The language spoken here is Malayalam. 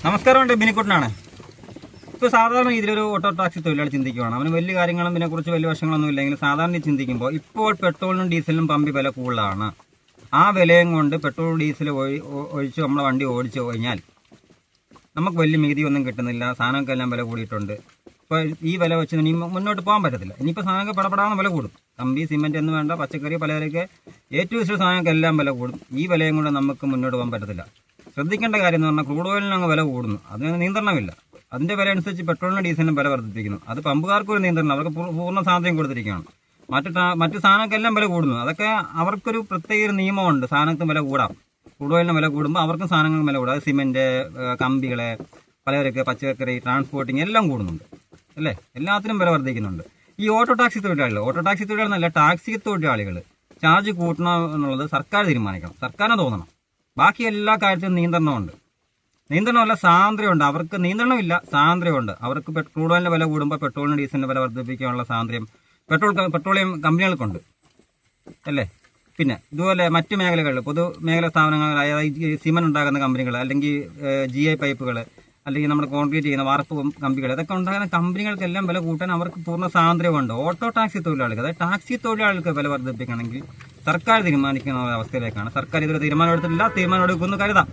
നമസ്കാരം, ഉണ്ട് ബിനിക്കുട്ടനാണ്. ഇപ്പോൾ സാധാരണ രീതിയിലൊരു ഓട്ടോ ടാക്സി തൊഴിലാളി ചിന്തിക്കുകയാണ്. അവന് വലിയ കാര്യങ്ങളും ഇതിനെക്കുറിച്ച് വലിയ വശങ്ങളൊന്നും ഇല്ലെങ്കിൽ സാധാരണ ചിന്തിക്കുമ്പോൾ ഇപ്പോൾ പെട്രോളിനും ഡീസലിനും പമ്പി വില കൂടുതലാണ്. ആ വിലയും കൊണ്ട് പെട്രോൾ ഡീസൽ ഒഴിച്ച് നമ്മളെ വണ്ടി ഓടിച്ചു കഴിഞ്ഞാൽ നമുക്ക് വലിയ മികുതിയൊന്നും കിട്ടുന്നില്ല. സാധനങ്ങൾക്കെല്ലാം വില കൂടിയിട്ടുണ്ട്. ഇപ്പോൾ ഈ വില വെച്ച് ഇനി മുന്നോട്ട് പോകാൻ പറ്റത്തില്ല. ഇനിയിപ്പോൾ സാധനങ്ങൾ പടപടാന്ന് വില കൂടും. കമ്പി, സിമെൻറ്റ് എന്ന് വേണ്ട, പച്ചക്കറി, പലചരക്ക് ഏറ്റവും ഇഷ്ട സാധനങ്ങൾക്കെല്ലാം വില കൂടും. ഈ വിലയും കൊണ്ട് നമുക്ക് മുന്നോട്ട് പോകാൻ പറ്റത്തില്ല. ശ്രദ്ധിക്കേണ്ട കാര്യം എന്ന് പറഞ്ഞാൽ ക്രൂഡ് ഓയിലിന് അങ്ങ് വില കൂടുന്നു. അതിന് നിയന്ത്രണമില്ല. അതിൻ്റെ വില അനുസരിച്ച് പെട്രോളിനും ഡീസലിനും വില വർദ്ധിപ്പിക്കുന്നു. അത് പമ്പുകാർക്ക് ഒരു നിയന്ത്രണം, അവർക്ക് പൂർണ്ണ സ്വാതന്ത്ര്യം കൊടുത്തിരിക്കുകയാണ്. മറ്റ് സാധനങ്ങൾക്കെല്ലാം വില കൂടുന്നു. അതൊക്കെ അവർക്കൊരു പ്രത്യേക ഒരു നിയമമുണ്ട്. സാധനത്തിന് വില കൂടാം. ക്രൂഡ് ഓയിലിന് വില കൂടുമ്പോൾ അവർക്കും സാധനങ്ങൾക്ക് വില കൂടാം. സിമെൻറ്റ്, കമ്പികളെ, പലചരക്ക്, പച്ചക്കറി, ട്രാൻസ്പോർട്ടിങ് എല്ലാം കൂടുന്നുണ്ട് അല്ലേ? എല്ലാത്തിനും വില വർദ്ധിക്കുന്നുണ്ട്. ഈ ഓട്ടോ ടാക്സി തൊഴിലാളികൾ ടാക്സി തൊഴിലാളികൾ ചാർജ് കൂട്ടണം എന്നുള്ളത് സർക്കാർ തീരുമാനിക്കണം. സർക്കാരിന് തോന്നണം. ബാക്കി എല്ലാ കാര്യത്തിലും നിയന്ത്രണമല്ല, സ്വാതന്ത്ര്യമുണ്ട്. അവർക്ക് നിയന്ത്രണമില്ല, സ്വാതന്ത്ര്യമുണ്ട്. അവർക്ക് ക്രൂഡ് ഓയിലിന്റെ വില കൂടുമ്പോൾ പെട്രോളിന് ഡീസലിന്റെ വില വർദ്ധിപ്പിക്കാനുള്ള സ്വാതന്ത്ര്യം പെട്രോളിയം കമ്പനികൾക്കുണ്ട് അല്ലേ? പിന്നെ ഇതുപോലെ മറ്റു മേഖലകളിൽ, പൊതുമേഖലാ സ്ഥാപനങ്ങൾ, അതായത് സിമന്റ് ഉണ്ടാക്കുന്ന കമ്പനികൾ, അല്ലെങ്കിൽ GI പൈപ്പുകൾ, അല്ലെങ്കിൽ നമ്മുടെ കോൺക്രീറ്റ് ചെയ്യുന്ന വാർപ്പ് കമ്പികൾ, ഇതൊക്കെ ഉണ്ടാകുന്ന കമ്പനികൾക്കെല്ലാം വില കൂട്ടാൻ അവർക്ക് പൂർണ്ണ സ്വാതന്ത്ര്യമുണ്ട്. ഓട്ടോ ടാക്സി തൊഴിലാളികൾ, അതായത് ടാക്സി തൊഴിലാളികൾക്ക് വില വർദ്ധിപ്പിക്കണമെങ്കിൽ സർക്കാർ തീരുമാനിക്കുന്ന അവസ്ഥയിലേക്കാണ്. സർക്കാർ ഇതൊരു തീരുമാനം എടുത്തിട്ടില്ല. തീരുമാനം എടുക്കുമെന്ന് കരുതാം.